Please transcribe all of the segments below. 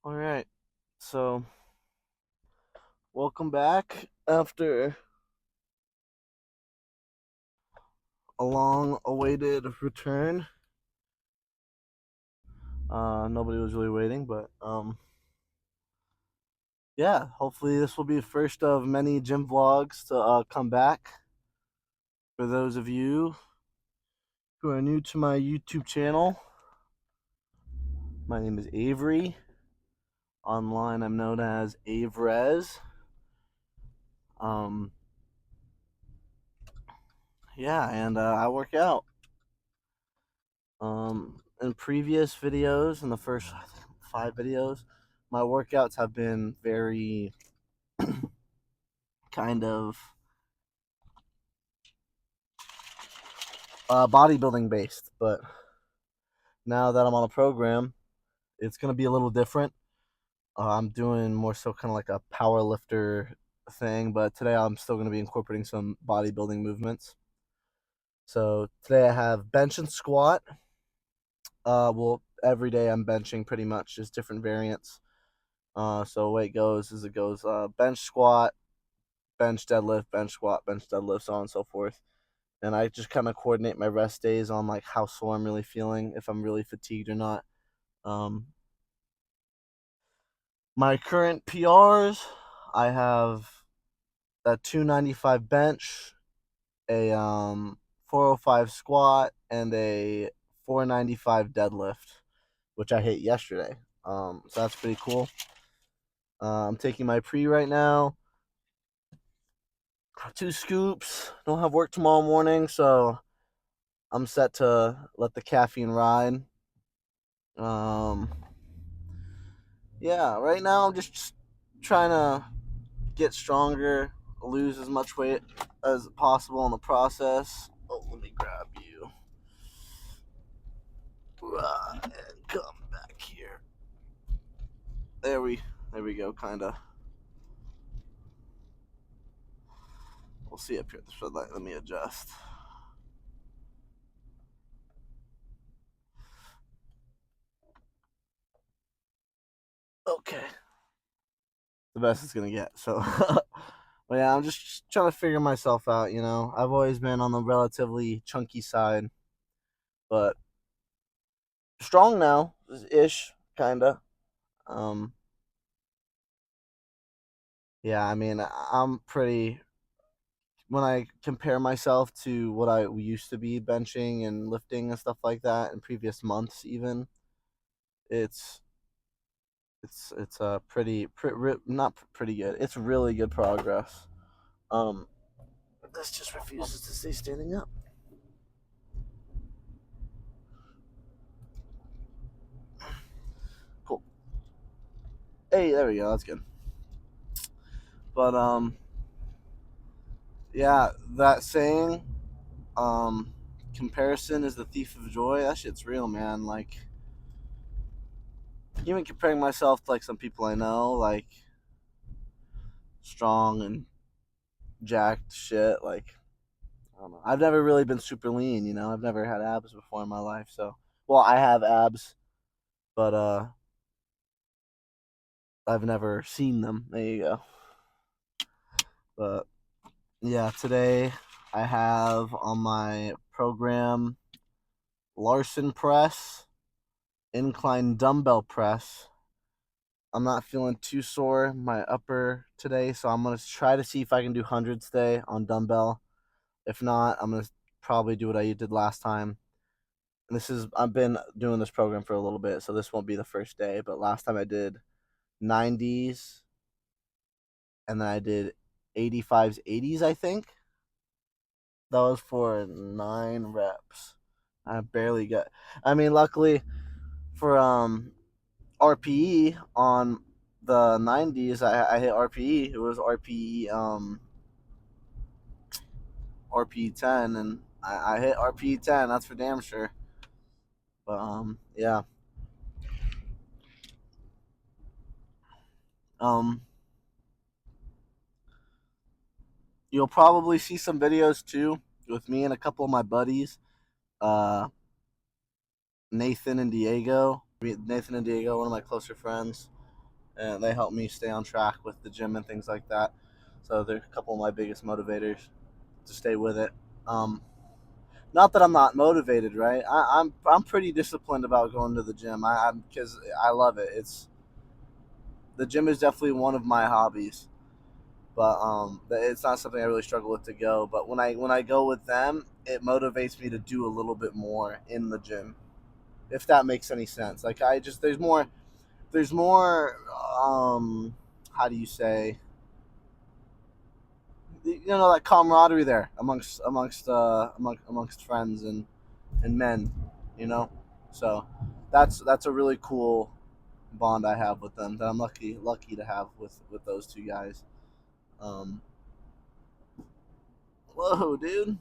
All right. So, welcome back after a long awaited return. Nobody was really waiting, but yeah, hopefully this will be the first of many gym vlogs to come back. For those of you who are new to my YouTube channel, my name is Avery. Online, I'm known as Avrez. Um, yeah, and I work out. In previous videos, in the first 5 videos, my workouts have been very kind of bodybuilding based. But now that I'm on a program, it's going to be a little different. I'm doing more so kind of like a power lifter thing, but today I'm still going to be incorporating some bodybuilding movements. So today I have bench and squat. Well, every day I'm benching pretty much just different variants. So the way it goes is it goes bench squat, bench deadlift, bench squat, bench deadlift, so on and so forth. And I just kind of coordinate my rest days on like how sore I'm really feeling, if I'm really fatigued or not. Um, my current PRs, I have a 295 bench, a 405 squat, and a 495 deadlift, which I hit yesterday. So that's pretty cool. I'm taking my pre right now. 2 scoops. Don't have work tomorrow morning, so I'm set to let the caffeine ride. Um, yeah, right now I'm just trying to get stronger, lose as much weight as possible in the process. Oh, let me grab you. And come back here. There we go, kinda. We'll see up here. This red light. Let me adjust. Okay, the best it's gonna get. So, but yeah, I'm just trying to figure myself out. I've always been on the relatively chunky side, but strong now, ish, kinda. Um, yeah, I mean, I'm pretty. When I compare myself to what I used to be benching and lifting and stuff like that in previous months, even it's it's not pretty good. It's really good progress. Um, this just refuses to stay standing up. Cool. Hey, there we go. That's good. But yeah, that saying, um, comparison is the thief of joy. That shit's real, man. Like, even comparing myself to like some people I know, like strong and jacked shit. Like, I don't know. I've never really been super lean. I've never had abs before in my life. So, well, I have abs, but I've never seen them. There you go. But yeah, today I have on my program Larson press, incline dumbbell press. I'm not feeling too sore my upper today, so I'm gonna try to see if I can do hundreds today on dumbbell. If not, I'm gonna probably do what I did last time. And I've been doing this program for a little bit, so this won't be the first day. But last time I did 90s, and then I did 85s, 80s. I think that was for 9 reps. I barely got. I mean, luckily for RPE on the 90s, I hit RPE. It was RPE 10, and I hit RPE 10. That's for damn sure. But yeah. Um, you'll probably see some videos too with me and a couple of my buddies, uh, Nathan and Diego. Nathan and Diego, one of my closer friends. and they help me stay on track with the gym and things like that. So they're a couple of my biggest motivators to stay with it. Um, Not that I'm not motivated, right? I'm pretty disciplined about going to the gym. I'm because I love it. It's the gym is definitely one of my hobbies, but it's not something I really struggle with to go. But when I go with them, it motivates me to do a little bit more in the gym, if that makes any sense. Like I just there's more how do you say, that camaraderie there amongst friends and men, you know. So that's a really cool bond I have with them that I'm lucky to have with those two guys. Um, Whoa, dude.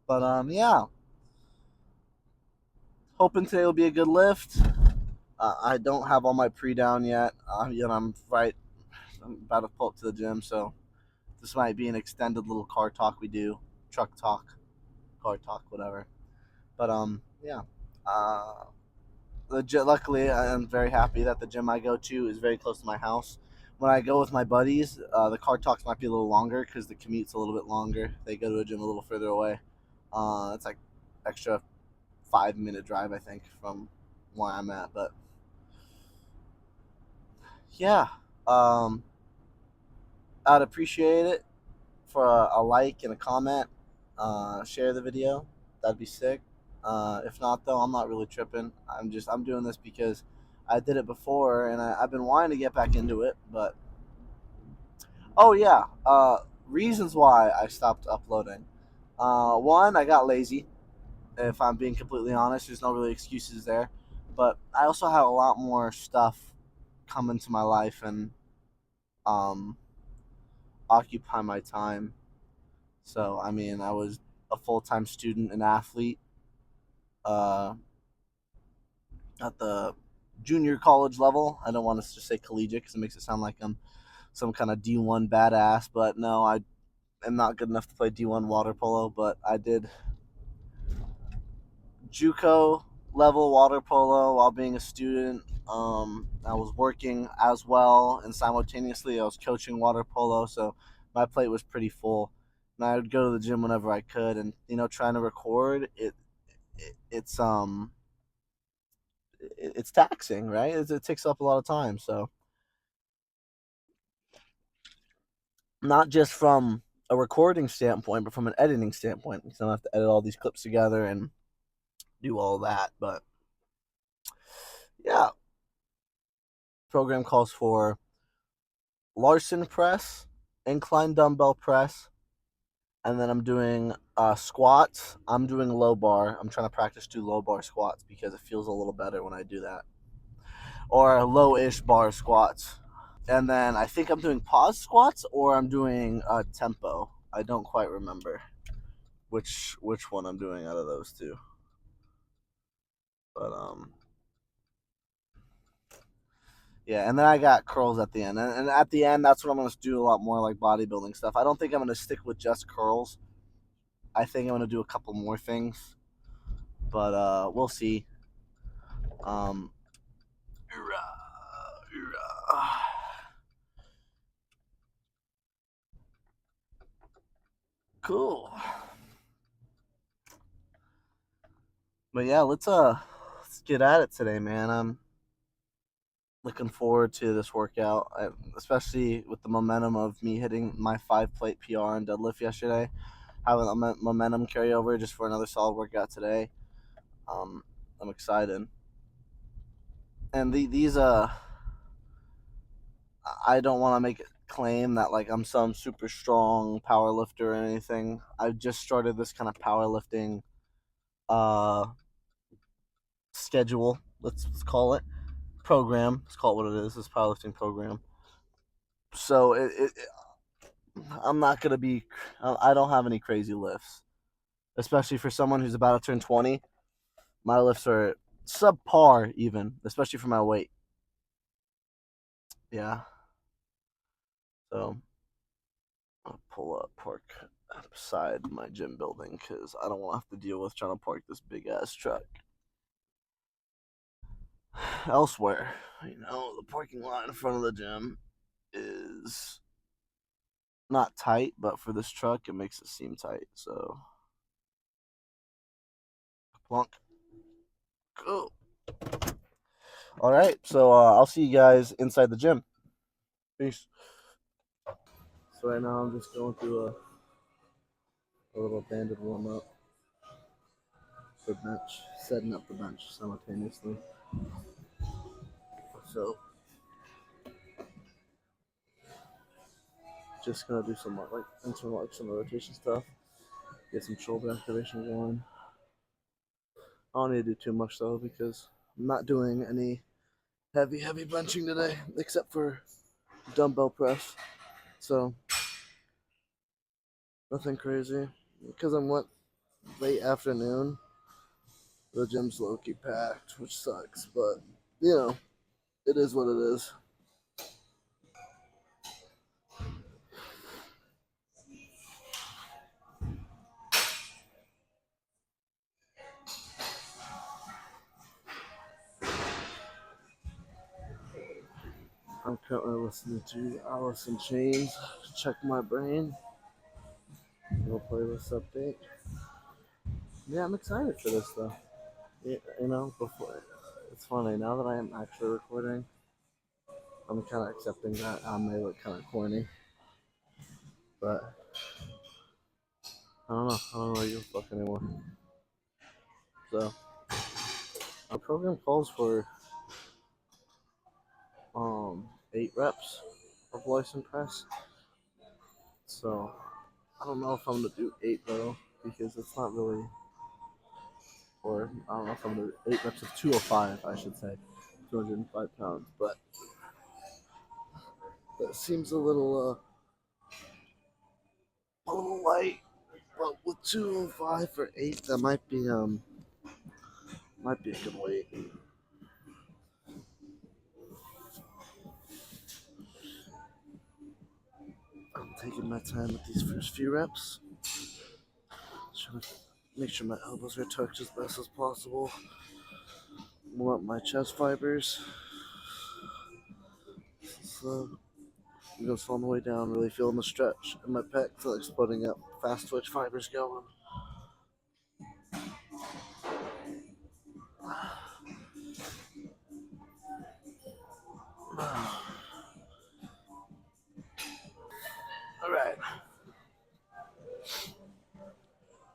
But yeah, hoping today will be a good lift. I don't have all my pre down yet. I'm about to pull up to the gym, so this might be an extended little car talk we do, truck talk, car talk, whatever. But yeah. Uh, Luckily, I'm very happy that the gym I go to is very close to my house. When I go with my buddies, the car talks might be a little longer because the commute's a little bit longer. They go to a gym a little further away. It's like extra 5 minute drive, I think, from where I'm at. But yeah, um, I'd appreciate it for a like and a comment. Share the video. That'd be sick. If not, though, I'm not really tripping. I'm doing this because I did it before and I've been wanting to get back into it. But oh yeah, reasons why I stopped uploading. One, I got lazy. If I'm being completely honest, there's no really excuses there. But I also had a lot more stuff come into my life and um, occupy my time. So I mean, I was a full time student and athlete uh, at the junior college level. I don't want to just say collegiate because it makes it sound like I'm some kind of D1 badass. But no, I am not good enough to play D1 water polo. But I did JUCO level water polo while being a student. I was working as well, and simultaneously I was coaching water polo, so my plate was pretty full. And I would go to the gym whenever I could, and trying to record it's taxing, right? It takes up a lot of time. So not just from a recording standpoint, but from an editing standpoint, because I have to edit all these clips together and do all that. But yeah, program calls for Larson press, incline dumbbell press, and then I'm doing squats. I'm doing low bar. I'm trying to practice do low bar squats because it feels a little better when I do that, or low-ish bar squats. And then I think I'm doing pause squats or I'm doing tempo. I don't quite remember which one I'm doing out of those two. But yeah, and then I got curls at the end, and at the end that's what I'm gonna do a lot more like bodybuilding stuff. I don't think I'm gonna stick with just curls. I think I'm gonna do a couple more things, but we'll see. Um, cool. But yeah, let's get at it today, man. I'm looking forward to this workout, especially with the momentum of me hitting my 5 plate PR and deadlift yesterday. Having a momentum carry over just for another solid workout today. Um, I'm excited. And these I don't want to make a claim that like I'm some super strong power lifter or anything. I just started this kind of powerlifting uh schedule. Let's call it program. Let's call it what it is. This powerlifting program. So I'm not gonna be. I don't have any crazy lifts, especially for someone who's about to turn 20. My lifts are subpar, even, especially for my weight. Yeah. So I'll pull up, park beside my gym building because I don't want to have to deal with trying to park this big ass truck. elsewhere. The parking lot in front of the gym is not tight, but for this truck, it makes it seem tight. So, plunk. Cool. All right. So, I'll see you guys inside the gym. Peace. So, right now, I'm just going through a little banded warm up for bench, setting up the bench simultaneously. So, just gonna do some some rotation stuff, get some shoulder activation going. I don't need to do too much though because I'm not doing any heavy benching today except for dumbbell press. So nothing crazy. Because I'm late afternoon, the gym's low key packed, which sucks. But it is what it is. I'm currently listening to Alice in Chains. Check My Brain. Little playlist update. Yeah, I'm excited for this though. Yeah, before it's funny now that I am actually recording. I'm kind of accepting that I may look kind of corny, but I don't know. I don't really give a fuck anymore. So our program calls for 8 reps of Lyson press. So I don't know if I'm gonna do 8 though because it's not really. Or I don't know if I'm gonna do 8 reps of 205. I should say 205 pounds, but that seems a little light. But with 205 for 8, that might be a good weight. I'm taking my time with these first few reps. Trying to make sure my elbows are tucked as best as possible. Warm up my chest fibers. So I'm going slow on the way down, really feeling the stretch in my pec, feel like splitting up. Fast twitch fibers going. Alright.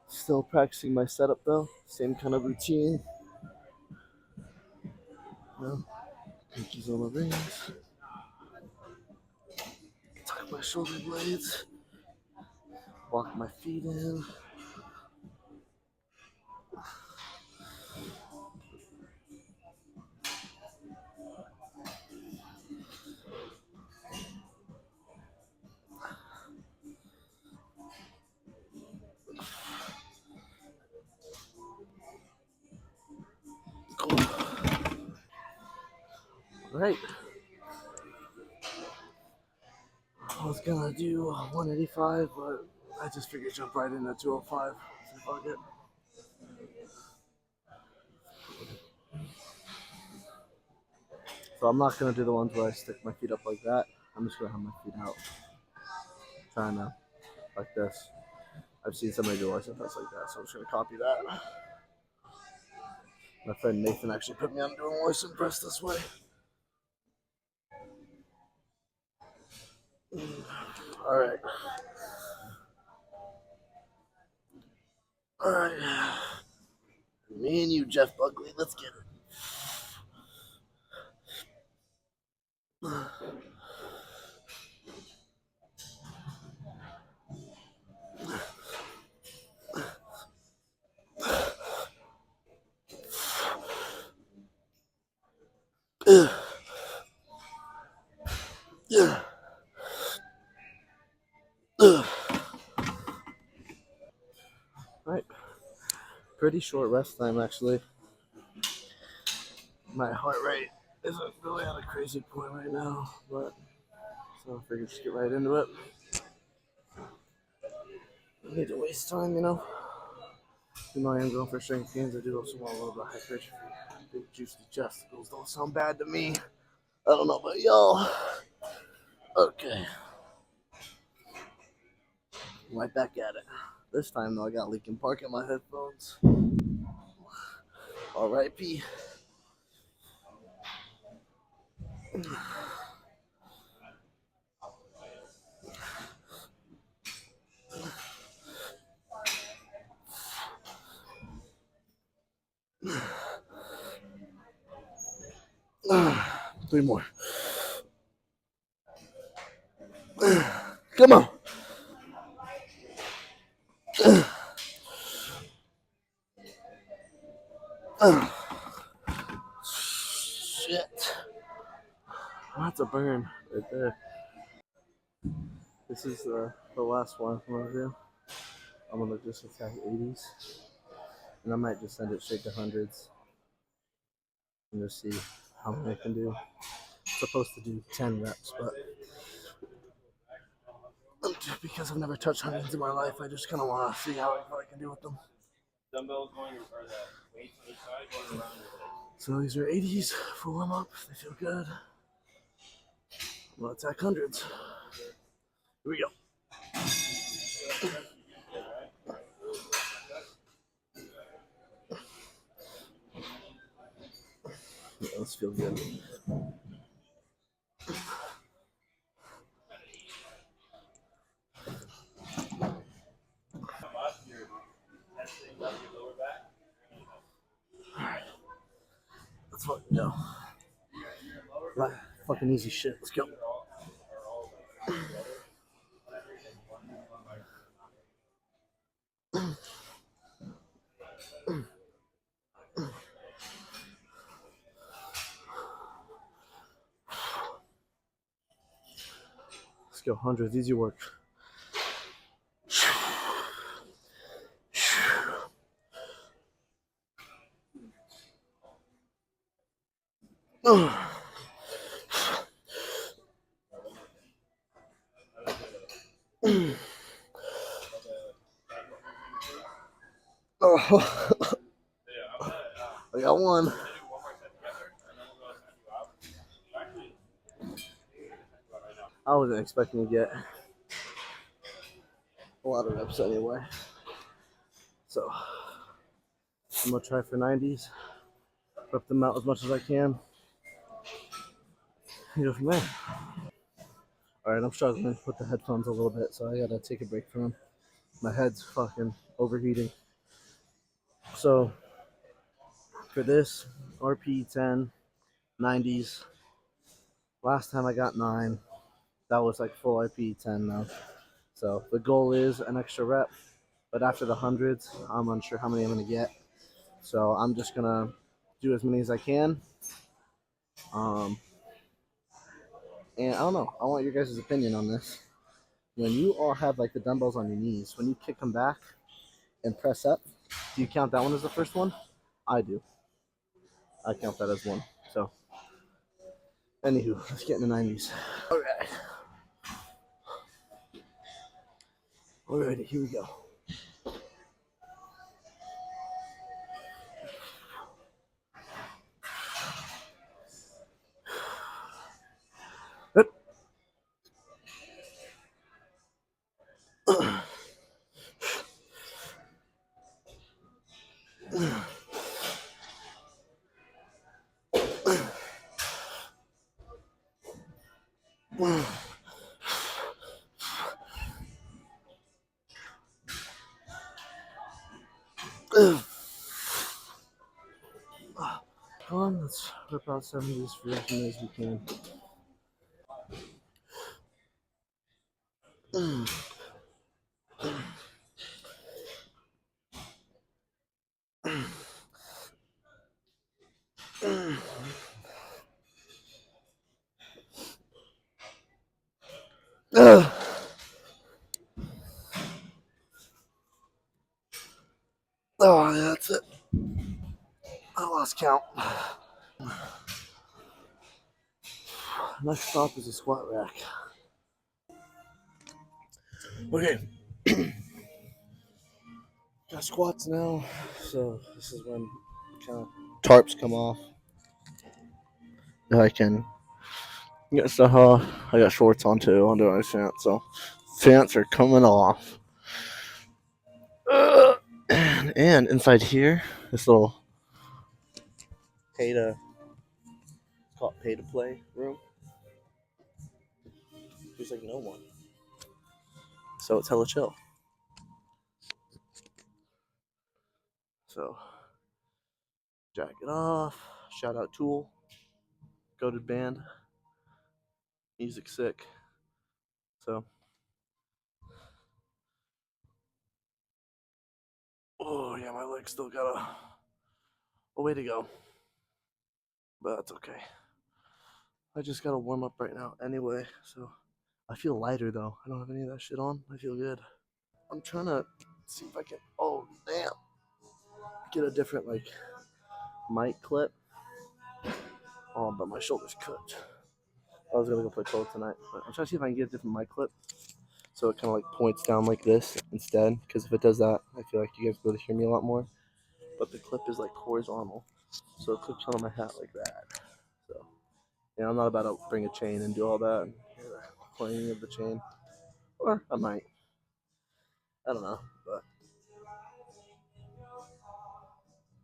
Still practicing my setup though. Same kind of routine. Pinkies on the rings. Tuck my shoulder blades. Walk my feet in. Cool. Alright. I was gonna do 185, but I just figured jump right into 205. So fuck it. So I'm not gonna do the ones where I stick my feet up like that. I'm just gonna have my feet out. Trying to like this. I've seen somebody do Lyson press like that, so I'm just gonna copy that. My friend Nathan actually put me on doing Lyson press this way. Alright. Alright. Me and you, Jeff Buckley, let's get it. Alright. Pretty short rest time actually. My heart rate isn't really at a crazy point right now, but so I figured just get right into it. I need to waste time, I am going for strength gains. I do also want a little bit of hypertrophy Big juicy testicles don't sound bad to me. I don't know about y'all. Okay, right back at it. This time though, I got Linkin Park in my headphones. R.I.P. Three more. Come on. Shit. That's a burn right there. This is the last one I'm gonna do. I'm gonna just attack 80s, and I might just send it straight to hundreds and just see how many I can do. I'm supposed to do 10 reps, but because I've never touched hundreds in my life, I just kind of want to see how I can do with them. Dumbbells going or the weights on each side going around your legs. So these are 80s for warm up. They feel good. I'm gonna attack hundreds. Here we go. Yeah, those feel good. Let's fucking go. Right. Fucking easy shit. Let's go. Let's go. Hundreds. Easy work. Oh. I got one. I wasn't expecting to get a lot of reps anyway. So I'm gonna try for 90s, rep them out as much as I can, and go from there. Alright, I'm struggling with the headphones a little bit, so I gotta take a break from them. My head's fucking overheating. So for this RP 10, 90s, last time I got 9. That was like full RP 10 now. So the goal is an extra rep, but after the hundreds, I'm unsure how many I'm gonna get. So I'm just gonna do as many as I can. And I don't know. I want your guys' opinion on this. When you all have like the dumbbells on your knees, when you kick them back and press up, do you count that one as the first one? I do. I count that as one. So, anywho, let's get in the 90s. All right. Alrighty, here we go. Come on, let's rip out 70s for as many as we can. Oh, yeah, that's it. I lost count. Next stop is a squat rack. Okay. Got squats now, so this is when kind of tarps come off, I can get stuff off. I got shorts on too under my pants, so pants are coming off. And inside here, this little pay to it's called pay to play room. There's like no one, so it's hella chill. So jacket off. Shout out Tool, goated band, music sick. So oh yeah, my legs still got a way to go, but that's okay. I just gotta warm up right now anyway. So I feel lighter though. I don't have any of that shit on. I feel good. I'm trying to see if I can. Oh damn! Get a different like mic clip. Oh, but my shoulder's cooked. I was gonna go play polo tonight, but I'm trying to see if I can get a different mic clip so it kind of like points down like this instead. Because if it does that, I feel like you guys will be able to hear me a lot more. But the clip is like horizontal, so it clips on my hat like that. So yeah, I'm not about to bring a chain and do all that and hear the clanging of the chain, or I might. I don't know, but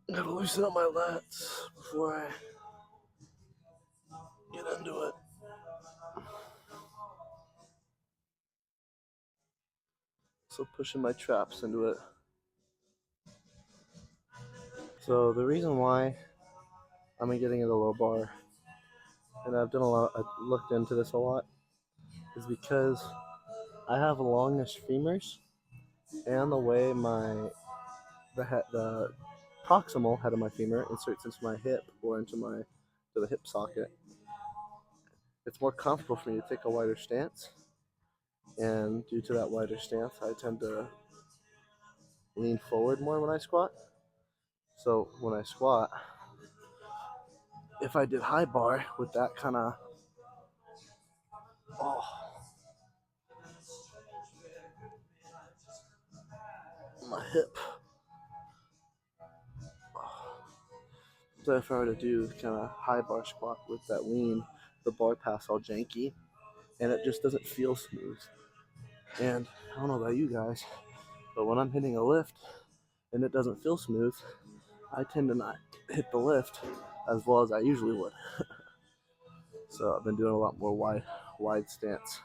I gotta loosen up my lats before I get into it. So pushing my traps into it. So the reason why I'm getting into low bar, and I've done a lot, I've looked into this a lot, is because I have longish femurs, and the way the proximal head of my femur inserts into my hip or into the hip socket, it's more comfortable for me to take a wider stance. And due to that wider stance, I tend to lean forward more when I squat. So when I squat, if I did high bar with that kind of, oh, my hip. So if I were to do kind of high bar squat with that lean, the bar pass all janky, and it just doesn't feel smooth. And I don't know about you guys, but when I'm hitting a lift and it doesn't feel smooth, I tend to not hit the lift as well as I usually would. So I've been doing a lot more wide stance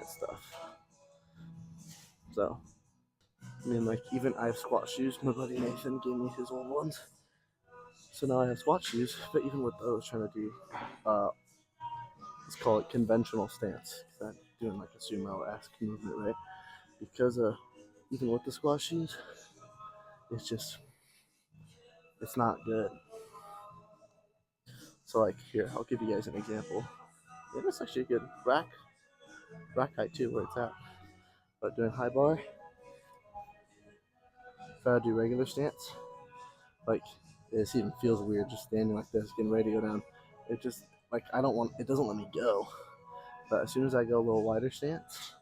stuff. So I mean, like even I have squat shoes. My buddy Nathan gave me his old ones, so now I have squat shoes. But even with those, trying to do, let's call it conventional stance. I'm doing like a sumo-esque movement, right? Because even with the squat shoes, it's not good. So like here, I'll give you guys an example. Yeah, that's actually a good rack height too, where it's at. But doing high bar, if I do regular stance, like this even feels weird just standing like this, getting ready to go down. It just like it doesn't let me go. But as soon as I go a little wider stance,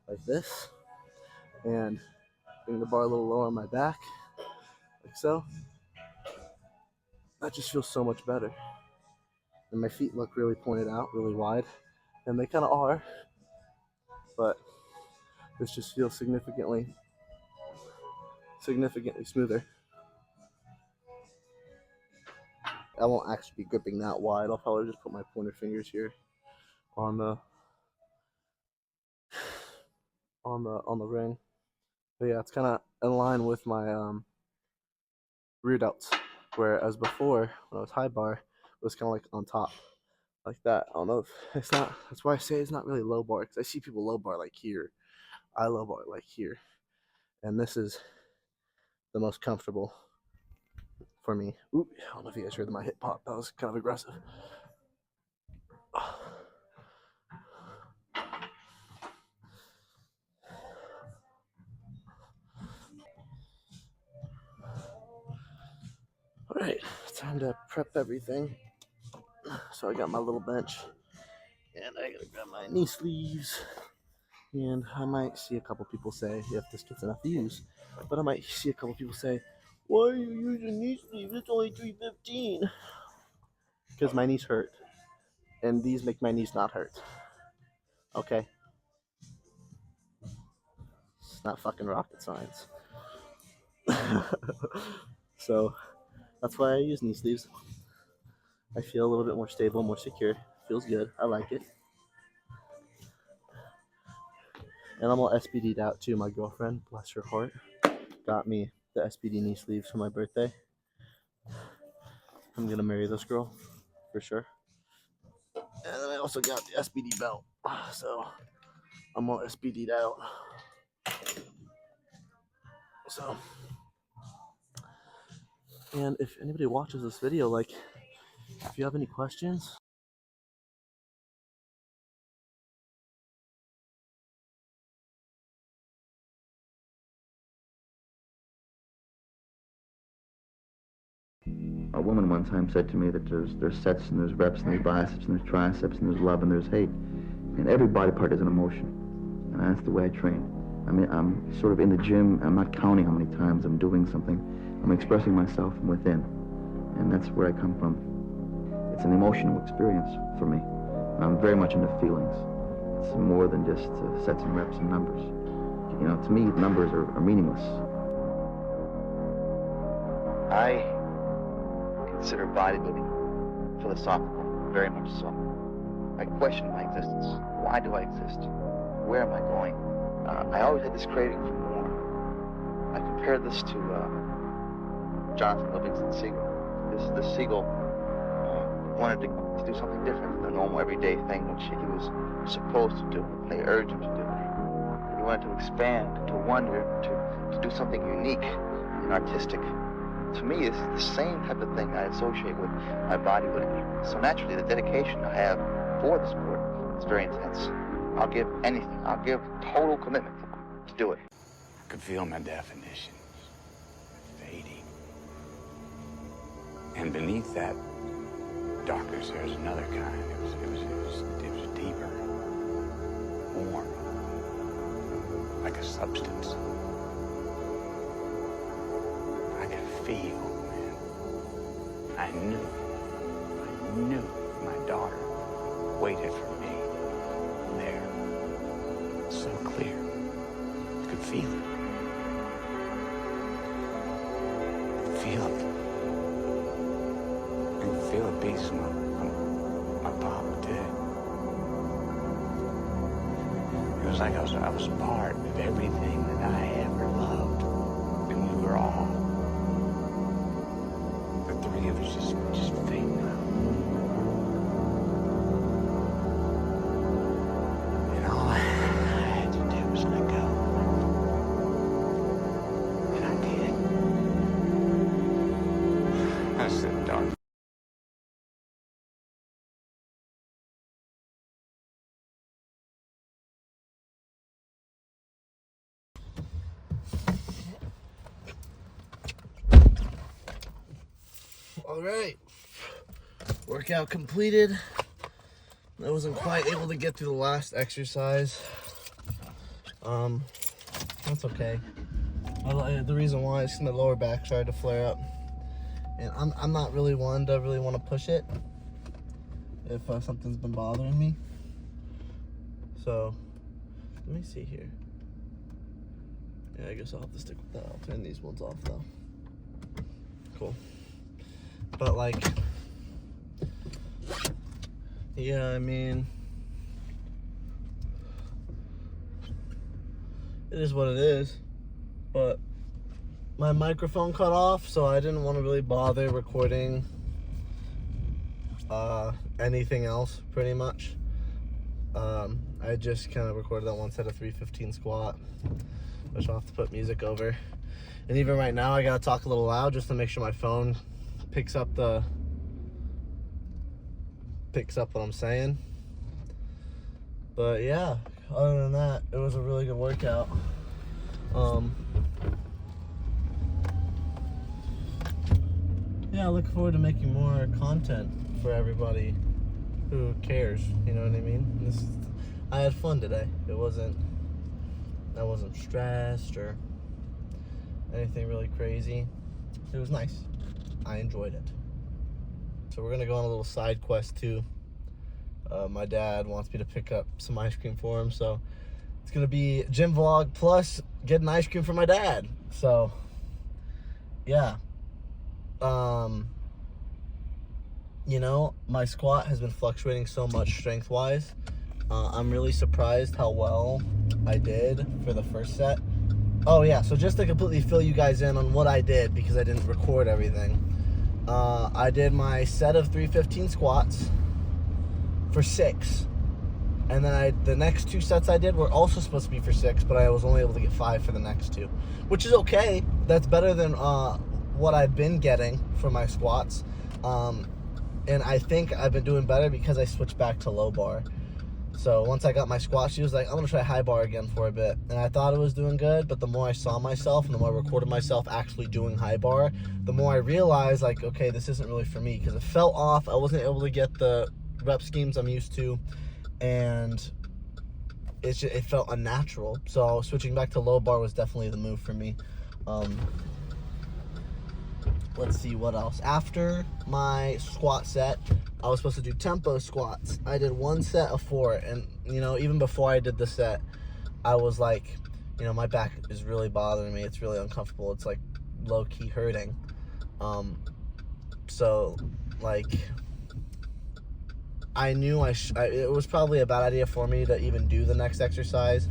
like this, and bring the bar a little lower on my back, like so, that just feels so much better. And my feet look really pointed out, really wide, and they kind of are, but this just feels significantly smoother. I won't actually be gripping that wide. I'll probably just put my pointer fingers here on the on the ring. But yeah, it's kind of in line with my rear delts, whereas before when I was high bar, it was kind of like on top, like that. I don't know if it's not. That's why I say it's not really low bar, because I see people low bar like here. I low bar like here, and this is the most comfortable for me. Ooh, I don't know if you guys heard my hip pop. That was kind of aggressive. All right, time to prep everything. So I got my little bench, and I gotta grab my knee sleeves. And I might see a couple people say, if this gets enough views, but I might see a couple people say, Why are you using knee sleeves? It's only $3.15. Because my knees hurt. And these make my knees not hurt. Okay? It's not fucking rocket science. So, that's why I use knee sleeves. I feel a little bit more stable, more secure. Feels good. I like it. And I'm all SPD'd out too. My girlfriend, bless her heart, got me the SPD knee sleeves for my birthday. I'm gonna marry this girl for sure. And then I also got the SPD belt. So I'm all SPD'd out. So, and if anybody watches this video, like, if you have any questions, a woman one time said to me that there's sets and there's reps and there's biceps and there's triceps and there's love and there's hate. And every body part is an emotion. And that's the way I train. I mean, I'm sort of in the gym. I'm not counting how many times I'm doing something. I'm expressing myself from within. And that's where I come from. It's an emotional experience for me. And I'm very much into feelings. It's more than just sets and reps and numbers. You know, to me, numbers are meaningless. I consider bodybuilding philosophical, very much so. I question my existence. Why do I exist? Where am I going? I always had this craving for more. I compare this to Jonathan Livingston Seagull. This seagull wanted to do something different than the normal everyday thing which he was supposed to do, and they urged him to do. He wanted to expand, to wonder, to do something unique and artistic. To me, it's the same type of thing I associate with my bodybuilding. So naturally, the dedication I have for the sport is very intense. I'll give anything. I'll give total commitment to do it. I could feel my definitions fading. And beneath that darkness, there was another kind. It was deeper, warm, like a substance. I could feel, man. I knew my daughter waited for me there. So clear. I could feel it. Feel it. I could feel a piece of my pop did. It was like I was part of everything that I ever loved. And we were all. The three of us just fading out. And all I had to do was let go. And I did. I said, darn. all right, workout completed. I wasn't quite able to get through the last exercise. That's okay. The reason why is my lower back started to flare up, and I'm not really one to really want to push it if something's been bothering me. So let me see here. Yeah, I guess I'll have to stick with that. I'll turn these ones off though. Cool. But like, yeah, I mean, it is what it is. But my microphone cut off, so I didn't want to really bother recording anything else, pretty much. I just kind of recorded that one set of 315 squat, which I'll have to put music over. And even right now, I gotta talk a little loud just to make sure my phone picks up what I'm saying. But yeah, other than that, it was a really good workout. Yeah, I look forward to making more content for everybody who cares, you know what I mean? I had fun today. I wasn't stressed or anything really crazy. it was nice. I enjoyed it. So we're gonna go on a little side quest too. My dad wants me to pick up some ice cream for him, so it's gonna be gym vlog plus getting ice cream for my dad. So yeah. You know, my squat has been fluctuating so much strength wise. I'm really surprised how well I did for the first set. Oh yeah, so just to completely fill you guys in on what I did, because I didn't record everything. I did my set of 315 squats for 6. And then the next 2 sets I did were also supposed to be for 6, but I was only able to get 5 for the next 2. Which is okay. That's better than what I've been getting for my squats. And I think I've been doing better because I switched back to low bar. So once I got my squat, she was like, I'm gonna try high bar again for a bit. And I thought it was doing good, but the more I saw myself and the more I recorded myself actually doing high bar, the more I realized, like, okay, this isn't really for me, because it fell off. I wasn't able to get the rep schemes I'm used to, and it felt unnatural. So switching back to low bar was definitely the move for me. Let's see what else. After my squat set, I was supposed to do tempo squats. I did 1 set of 4, and you know, even before I did the set, I was like, you know, my back is really bothering me. It's really uncomfortable. It's like low-key hurting. So like, I knew it was probably a bad idea for me to even do the next exercise,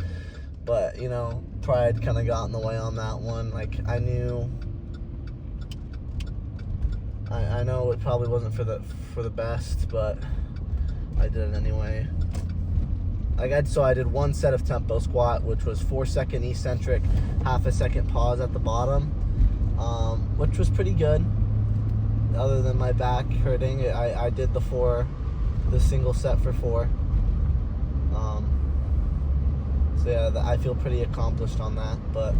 but you know, pride kind of got in the way on that one. Like, I knew, I know it probably wasn't for the best, but I did it anyway. So I did 1 set of tempo squat, which was 4-second eccentric, half a second pause at the bottom, which was pretty good. Other than my back hurting, I did the single set for 4. So yeah, I feel pretty accomplished on that. But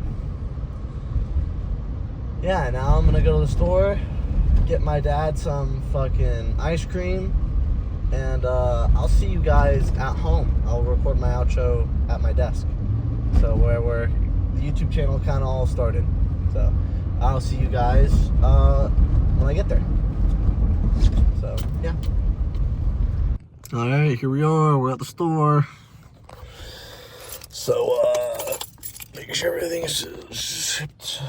yeah, now I'm gonna go to the store, get my dad some fucking ice cream, and I'll see you guys at home. I'll record my outro at my desk. So where the YouTube channel kind of all started. So I'll see you guys when I get there. So yeah. All right, here we are. We're at the store. So make sure everything's shipped,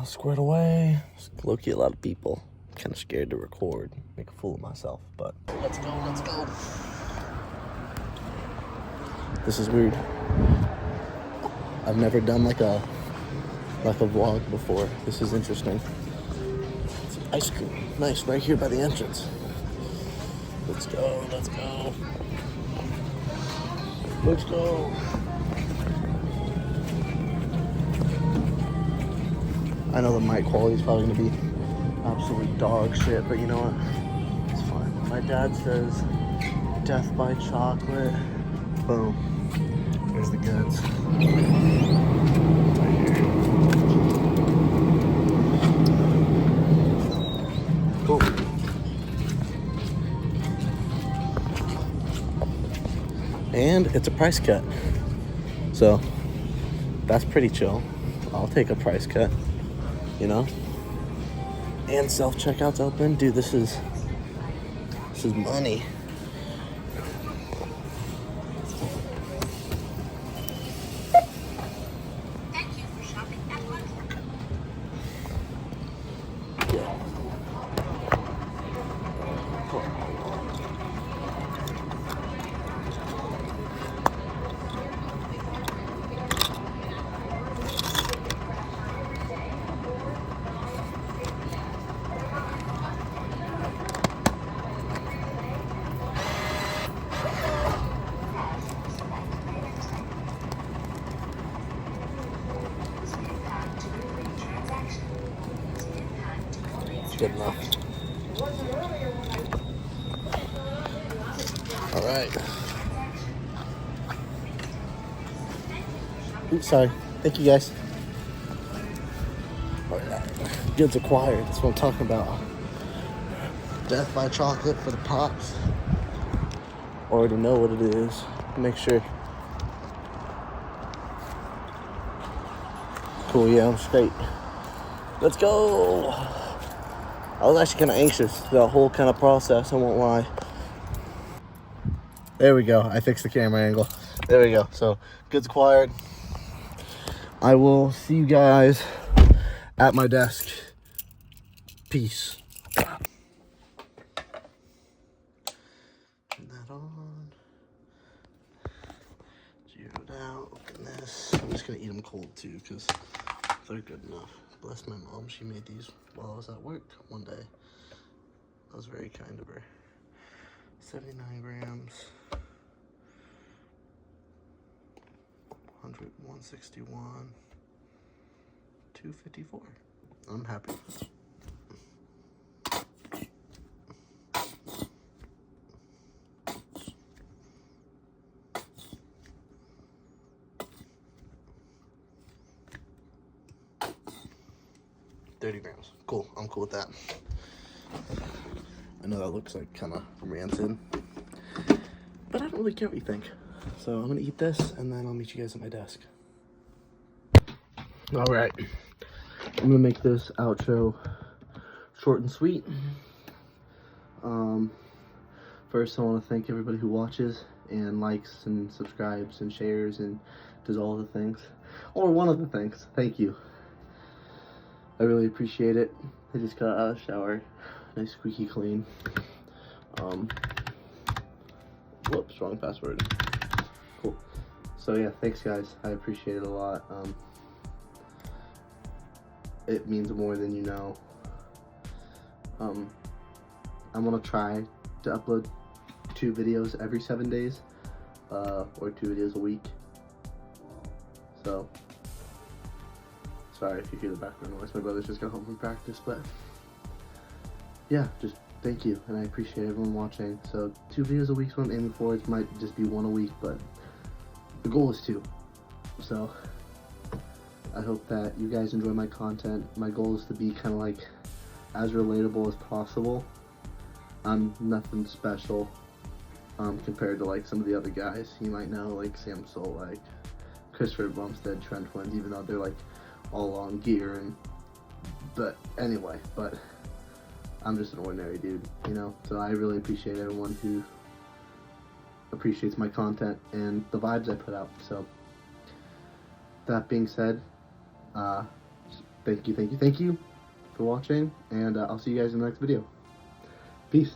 squared away. Low-key, a lot of people. Kind of scared to record, make a fool of myself, but let's go. This is weird. I've never done like a vlog before. This is interesting. Some ice cream, nice, right here by the entrance. Let's go. I know the mic quality is probably gonna be absolute dog shit, but you know what? It's fine. My dad says death by chocolate. Boom. There's the goods. Cool. And it's a price cut. So that's pretty chill. I'll take a price cut, you know? And self-checkout's open. Dude, this is money. Thank you for shopping at Walmart. Yeah. Cool. Good enough. All right. Oops, sorry. Thank you, guys. All right. Goods acquired. That's what I'm talking about. Death by chocolate for the pops. Already know what it is. Make sure. Cool, yeah, I'm straight. Let's go. I was actually kind of anxious, the whole kind of process, I won't lie. There we go. I fixed the camera angle. There we go. So, goods acquired. I will see you guys at my desk. Peace. Turn that on. Zeroed out. Open this. I'm just going to eat them cold too because they're good enough. Bless my mom. She made these while I was at work one day. That was very kind of her. 79 grams. 100, 161. 254. I'm happy. $30 grams. Cool. I'm cool with that. I know that looks like kind of rancid, but I don't really care what you think. So I'm gonna eat this and then I'll meet you guys at my desk. All right. I'm gonna make this outro short and sweet. First, I want to thank everybody who watches and likes and subscribes and shares and does all the things, or one of the things. Thank you. I really appreciate it. I just got out of the shower, nice squeaky clean. Whoops, wrong password. Cool. So yeah, thanks guys. I appreciate it a lot. It means more than you know. I'm gonna try to upload 2 videos every 7 days, or 2 videos a week. So, sorry if you hear the background noise. My brother's just got home from practice, but yeah, just thank you, and I appreciate everyone watching. So 2 videos a week is what I'm aiming for. It might just be 1 a week, but the goal is 2. So I hope that you guys enjoy my content. My goal is to be kind of like as relatable as possible. I'm nothing special compared to like some of the other guys you might know, like Sam Solak, Christopher Bumstead, Trent Twins, even though they're like all on gear but anyway, but I'm just an ordinary dude, you know? So I really appreciate everyone who appreciates my content and the vibes I put out. So that being said, thank you for watching, and I'll see you guys in the next video. Peace.